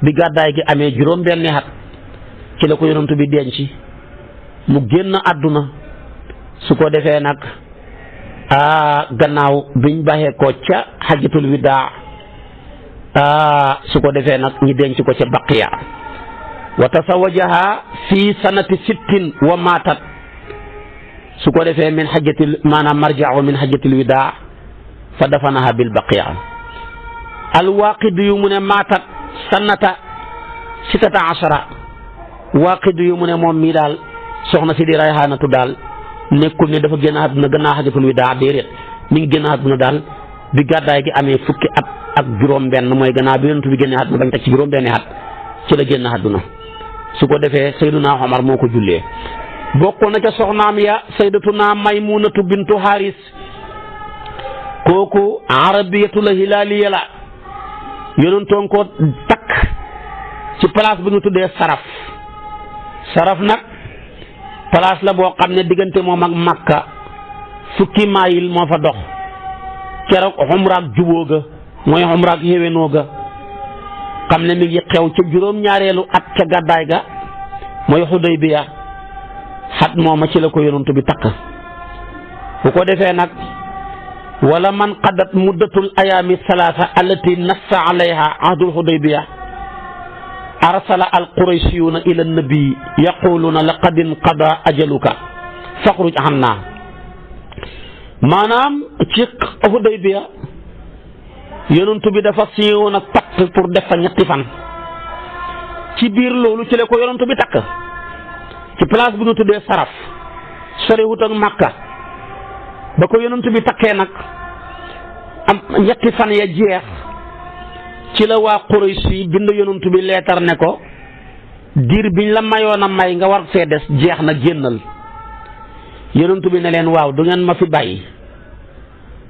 bi gàddaay gi amee juróom benni at ci la ko yonantu bi denc mu génn àdduna su ko defee nag gannaaw biñ baxee ko ca xajatul widaa su ko defee nag ñi denc ko ca Baqiya wa tasawajaha fi sanati sittin wa maatat su ko defee min xajjatil maanaam marjaa min xajjatil widaa fa dafanaha bil baqiya. alwaaqidu yu mu ne maatat sannata sittata ashara waaqidu yu mu ne moom mii daal soxna si di Rayhaanatu daal nekkul ne dafa génn àdduna gannaaw xajjatul widaa déedéet mi ngi génn àdduna daal bi gàddaay gi amee fukki at ak juróom-benn mooy gannaaw bi yonent bi génne àdduna bañ teg ci juróom-benni at ci la génn àdduna. su ko defee Sayyiduna Omar moo ko jullee. bokkoon na ca soxnaam ya Sayyidatuna Maymunatu bintu Haris kooku arabiyatu la hilaaliya la yonentoon ko takk ci place bu ñu tuddee saraf nag place la boo xam ne diggante moom ak Makka fukki mayil moo fa dox keroog xumraak jubóo ga mooy xumraak xéwénoo ga xam ne mi ngi xew ca juróom-ñaareelu at ca gàddaay ga mooy Xudaybiya xat mooma ci la ko yonent bi takk bu ko defee nag wala man qadat muddatul ayaami salaasa allati nassa alayha ahdul Xudaybiya arsala al qurayshiyuuna ila nabi yaquluuna laqad inqada ajaluka faxruj annaa maanaam ci Xudaybiya yonent bi dafa siiwoon ak pacte pour def fa ñetti fan ci biir loolu ci la ko yonent bi takk ci place bu ñu tuddee saraf soriwut ak Makka ba ko yonent bi takkee nag am ñetti fan ya jeex ci la waa Quraysh yi bind yonent bi leetar ne ko diir biñ la mayoon a may nga war fee des jeex na génnal yonent bi ne leen waaw du ngeen ma fi bàyyi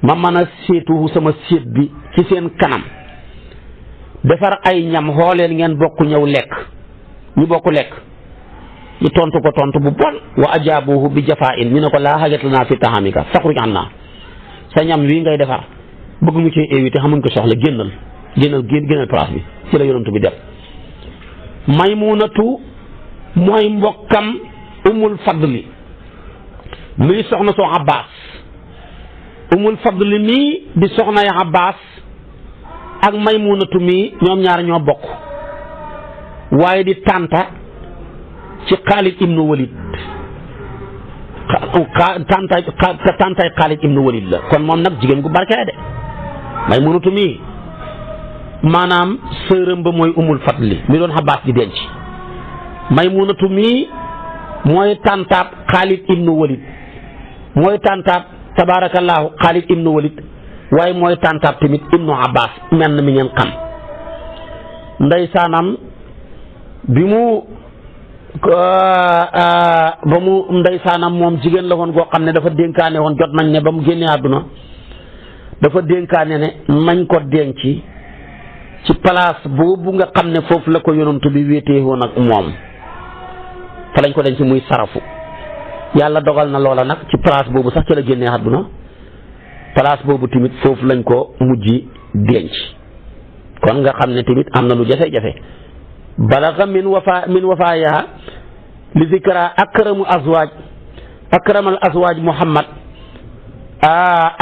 ma mën a seetu sama séet bi ci seen kanam defar ay ñam xooleen ngeen bokk ñëw lekk ñu bokk lekk ñu tontu ko tontu bu bon wa ajaabuhu bi jafaa'in ñu ne ko laa hajata lanaa fi tahamika faxruj annaa sa ñam wii ngay defar bëgg mu ci éviter xamuñ ko soxla génnal place bi ci la yonent bi def Maymunatu mooy mbokkam umul fadli muy soxna soo Abbas umul fadli mii di soxna ya Abbas ak Maymunatu mii ñoom ñaar ñoo bokk waaye di tànta ci Xaalid ibnu Walid tàntay Xaalid ibnu Walid la kon moom nag jigéen gu barkee de Maymunatu mii maanaam sërëm ba mooy umul fadli mi doon Abbas di denc Maymunatu mii mooy tàntaab Xaalid ibnu Walid mooy tàntaab tabaarakallaahu Xaalid ibnu Walid waaye mooy tàntaab tamit ibnu Abbas menn mi ngeen xam ndeysaanam bi mu ba mu ndeysaanam moom jigéen la woon goo xam ne dafa dénkaane woon jot nañ ne ba mu génnee àdduna dafa dénkaane ne mañ ko denc ci place boobu nga xam ne foofu la ko yonantu bi wéetee woon ak moom fa lañ ko denc muy sarafu yàlla dogal na loola nag ci place boobu sax ci la génnee àdduna place boobu tamit foofu lañ ko mujj denc kon nga xam ne tamit am na lu jafe-jafe balaga min wafaayaha li zikra akramal azwaaj Muhammad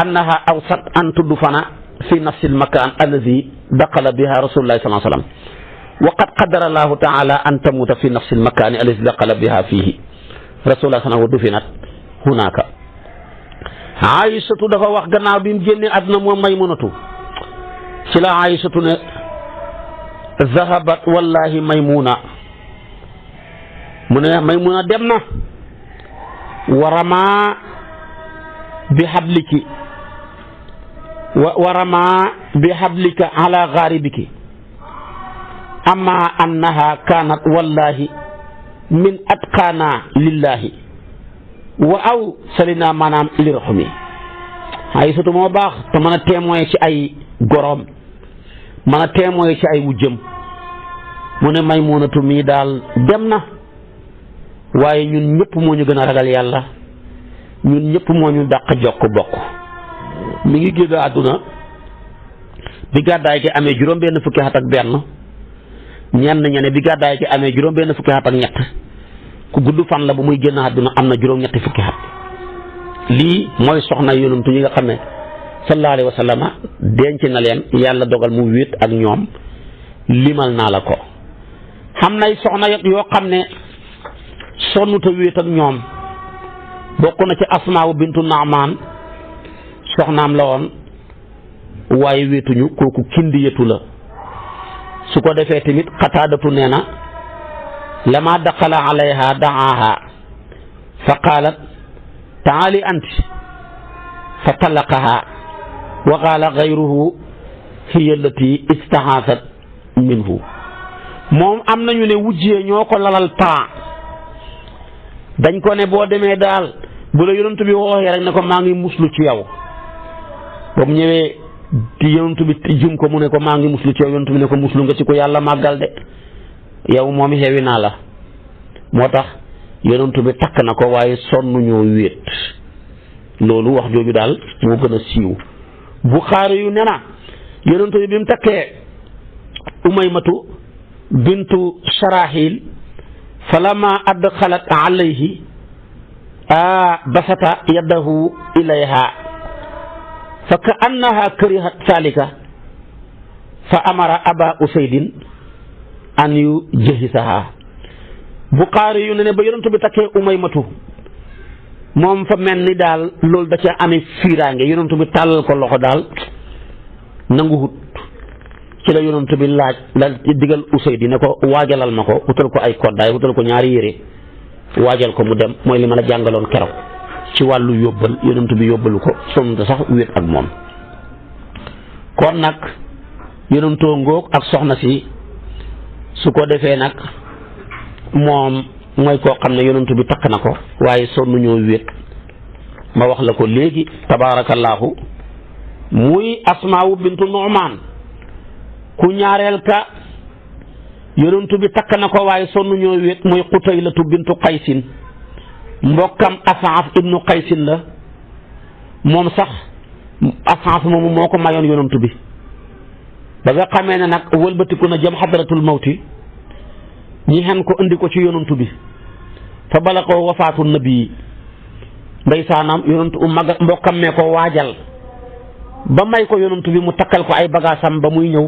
annaha awsat an tudfana fi nafsi almakan allazi daqala biha rasulullahi sallallahu alayhi wa sallam wa qad qaddara allahu taala an tamuta fi nafsi almakani allazi daqala biha fihi rasulullah sallallahu dufinat hunaka Aïsatu dafa wax gannaaw bi mu génnee àdduna moom Maymunatu ci la Aïsatu ne zahabat wallahi Maymuna mu ne Maymuna dem na warama bi habliki warama bi hablika ala gharibiki amma annaha kanat wallahi min atqana lillahi wa aw salina maanaam li raxmi Aysatu moo baax te mën a témoin ci ay gorom mën a témoin ci ay wujjëm mu ne Maymunatu mii daal dem na waaye ñun ñëpp moo ñu gën a ragal yàlla ñun ñëpp moo ñu dàq jokk bokk mi ngi génn àdduna bi gàddaay gi amee juróom benn fukki at ak benn ñenn ñene bi gàddaay gi amee juróom benn fukki at ak ñett ku gudd fan la bu muy génn àdduna am na juróom ñetti fukki at lii mooy soxna yonantu yi nga xam ne sallallahu alayhi wa sallam denc na leen yàlla dogal mu wéet ak ñoom limal naa la ko xam nay soxna yoo xam ne sonnuta wéet ak ñoom bokk na ci Asmaa bintu Naamaan soxnaam la woon waaye wéetuñu kooku kindiyatu la su ko defee tamit Qataadatu nee na lama daqala alayha daaha fa qaalat taali anti fa talaqaha wa qaala gayruhu hiya allati istahaasat minhu moom am nañu ne wujjee ñoo ko lalal paa dañ ko ne boo demee daal bu la yonent bi waxee rek ne ko maa ngi muslu ci yow ba mu ñëwee di yonent bi jum ko mu ne ko maa ngi muslu ci yow yonent bi ne ko muslu nga ci ko yàlla màggal de yow moom xewi naa la moo tax yonent bi takk na ko waaye sonn ñoo wéet loolu wax jooju daal moo gën a siiw Buxaari yu ne na yonent bi bi mu takkee Umaymatu bintu Sharahil falamma adxalat alayhi basata yadahu ilayha fa ka annaha karihat salika fa amara aba usaydin an yu jahisaha Buxaari yu ne ba yonent bi takkee Umaymatu moom fa mel ni daal loolu da ca amee fiiraange yonent bi tàllal ko loxo daal nanguwut ci la yonent bi laaj la digal Usayd ne ko waajalal ma ko wutal ko ay koddaay wutal ko ñaari yére waajal ko mu dem mooy li ma la jàngaloon keroog ci wàllu yóbbal yonent bi yóbbalu ko sonn sax wéet ak moom kon nag yonentoo ngóog ak soxna si su ko defee nag moom mooy koo xam ne yonent bi takk na ko waaye sonn ñoo wéet ma wax la ko léegi tabaarakallaahu muy Asmaa bintu Nu'maan ku ñaareel ka yonent bi takk na ko waaye sonn ñoo wéet muy Qutaylatu bintu Qaysin mbokkam As'af ibnu Qaysin la moom sax As'af moomu moo ko mayoon yonent bi ba nga xamee ne nag wëlbatiku na jëm xadratul mawti ñi xen ko indi ko ci yonantu bi fa bala ko wafaatu nabi ndeysaanam yonantu mbokkam mee ko waajal ba may ko yonantu bi mu takkal ko ay bagaasam ba muy ñëw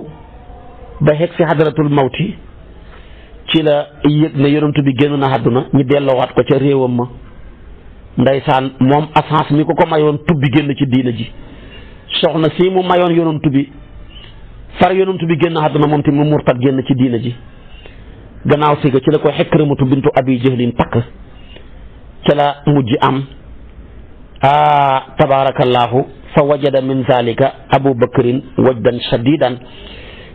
ba xeg si hadratul mawti ci la yëg ne yonantu bi génn na àdduna ñi delloowaat ko ca réewam ma ndeysaan moom As'af mi ko mayoon tubbi génn ci diina ji soxna si mu mayoon yonantu bi far yonantu bi génn àdduna moom tamit mu murtad génn ci diina ji gannaaw si ga ci la ko Ikrimatu bintu Abi Jahlin takk ci la mujj am tabaarakallaahu fa wajada min zalika Abu Bakrin wajdan shadidan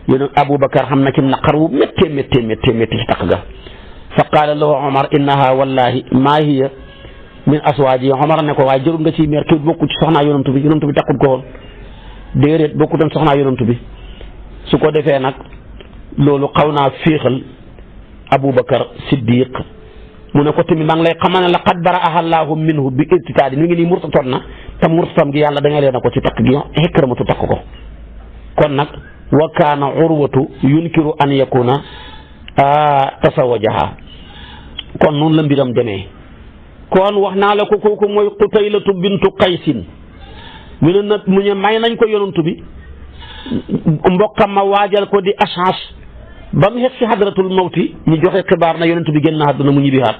yéen Abu Bakar xam na ci naqar wu méttee ci takk ga fa qaala lahu Omar innaha wallahi maa hiya min aswaaji Omar ne ko waaye jërul nga ciy meer kii bokku ci soxnaa yonantu bi takkut ko woon déedéet bokkutoon soxnaa yonantu bi su ko defee nag loolu xaw naa féexal Aboubacar Siddiq mu ne ko tamit maa ngi lay xamal ne laqad bara'aha Allahu minhu bi irtitaadi mi ngi nii murtatoon na te murtatam gi yàlla da nga leen a ko ci takk gi Ikrimatu takk ko kon nag wa kaana Urwatu yunkiru an yakuna tasawajaha kon noonu la mbiram demee kon wax naa la ko kooku mooy Qutaylatu bintu Qaysin mu ne nag mu ne may nañ ko yonantu bi mbokkam ma waajal ko di As'af ba mu xeg si hadratul mawti ñu joxe xibaar na yonent bi génn na àdduna mu ñibbi haat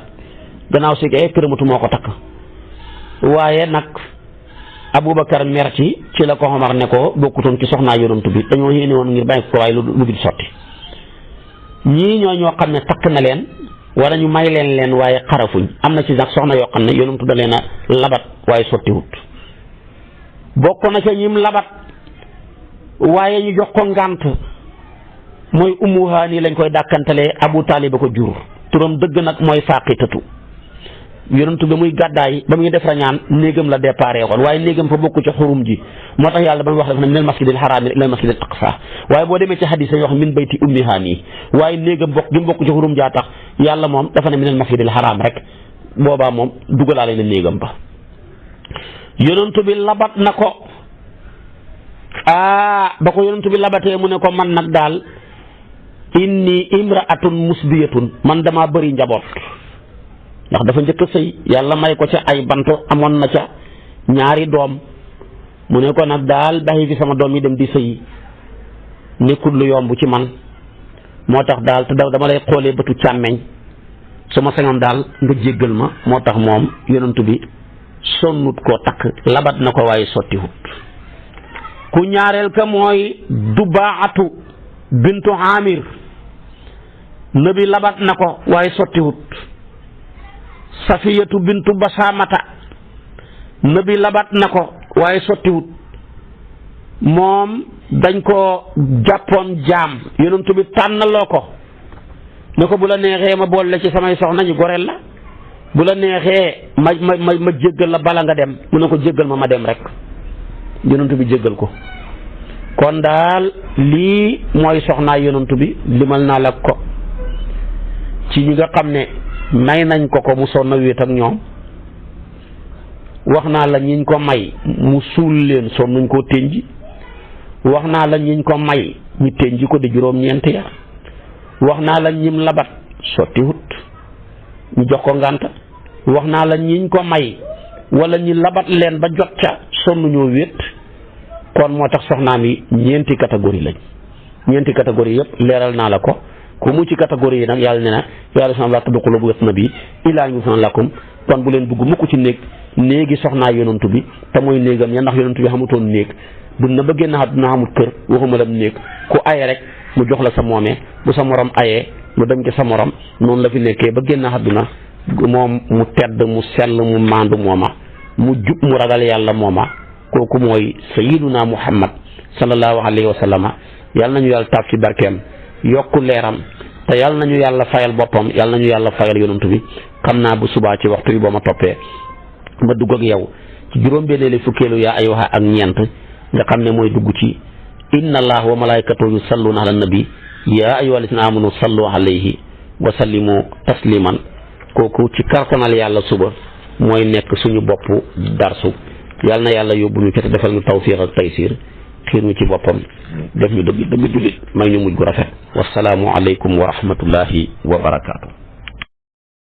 gannaaw si Ikrimatu moo ko takk waaye nag Aboubacar mer ci la ko Omar ne ko bokkutoon ci soxnaa yonent bi dañoo yéene woon ngir bàyyi ko waaye lu dul sotti ñii ñoo xam ne takk na leen wala ñu may leen waaye xarafuñ am na ci nag soxna yoo xam ne yonent da leen a labat waaye sottiwut bokk na ca ñim labat waaye ñu jox ko ngànt mooy Ummu Haani lañ koy dàkkantalee Abu Taalib ba ko jur turam dëgg nag mooy Faaqitatu yonentu ba muy gàddaay ba muy def rañaan néegam la déparé woon waaye néegam fa bokku ci xurum ji moo tax yàlla ba muy wax def na minal masjidil haraami ilal masjidil aqsa waaye boo demee ci hadis yi wax min bayti Ummi Haani waaye néegam bokk gi mu bokk ci xurum jaa tax yàlla moom dafa ne minal masjidil haraam rek boobaa moom dugalaale na néegam ba yonentu bi labat na ko ba ko yonentu bi labatee mu ne ko man nag daal inni imraatun musbiyatun man dama bëri njaboot ndax dafa njëkk a sëy yàlla may ko ca ay bant amoon na ca ñaari doom mu ne ko nag daal baxi fi sama doom yi dem di sëyi nekkul lu yomb ci man moo tax daal te dama lay xoolee bëtu càmmeñ su ma sañoon daal nga jéggal ma moo tax moom yonentu bi sonnut koo takk labat na ko waaye sottiwut. ku ñaareel ka mooy Dubaatu bintu Amir nabi labat na ko waaye sottiwut. Safiyatu bintu Basamata nabi labat na ko waaye sottiwut. moom dañ ko jàppoon jaam yonent bi tànnaloo ko ne ko bu la neexee ma boole ci samay soxna ñu goreel la, bu la neexee ma jéggal la bala nga dem, mu ne ko jéggal ma dem rek. yonent bi jéggal ko. kon daal lii mooy soxnaa yonent bi limal naa la ko ci ñi nga xam ne may nañ ko mu sonn wéet ak ñoom. wax naa la ñiñ ko may mu suul leen sonnuñ koo ténji. wax naa la ñiñ ko may ñu ténji ko di juróom-ñeent ya. wax naa la ñim labat sottiwut ñu jox ko ngànt. wax naa la ñiñ ko may wala ñi labat leen ba jot ca sonnuñoo wéet. kon moo tax soxnaam yi ñeenti catégorie lañ. ñeenti catégorie yëpp leeral naa la ko ku mu ci catégorie yi nag yàlla ne na yàlla sama laa tadxulu buyuutan nabii illaa an yu'zana lakum kon bu leen dugg mukk ci néegi soxnaa yonantu bi te mooy néegam ya, ndax yonantu bi xamutoon néeg bu na ba génn àdduna xamut kër waxuma la néeg ku aye rek mu jox la sa moomee bu sa morom ayee mu dem ci sa morom noonu la fi nekkee ba génn àdduna moom mu tedd mu sell mu maandu mooma mu jub mu ragal yàlla mooma kooku mooy sayyiduna Muhammad sallallahu alayhi wa sallama. yàlla nañu yàlla taaf ci barkeem yokku leeram te yàlla nañu yàlla fayal boppam yàlla nañu yàlla fayal yonantu bi. xam naa bu subaa ci waxtu yi boo ma toppee ma dugg ak yow ci juróom-benneeli fukkeelu yaa ayyuha ak ñeent nga xam ne mooy dugg ci inna allaha wa malaikatahu yusalluna ala nabi yaa ayyuha alladhina amanu sallu alayhi wa sallimu tasliman. kooku ci karkonal yàlla suba mooy nekk suñu bopp darsu. yàlla na yàlla yóbbu ñu ci te defal ñu tawfiq ak taysir xiir ñu ci boppam def ñu dëgg jullit may ñu mujj gu rafet. wasalaamu aleykum wa rahmatullahi wa barakaatu.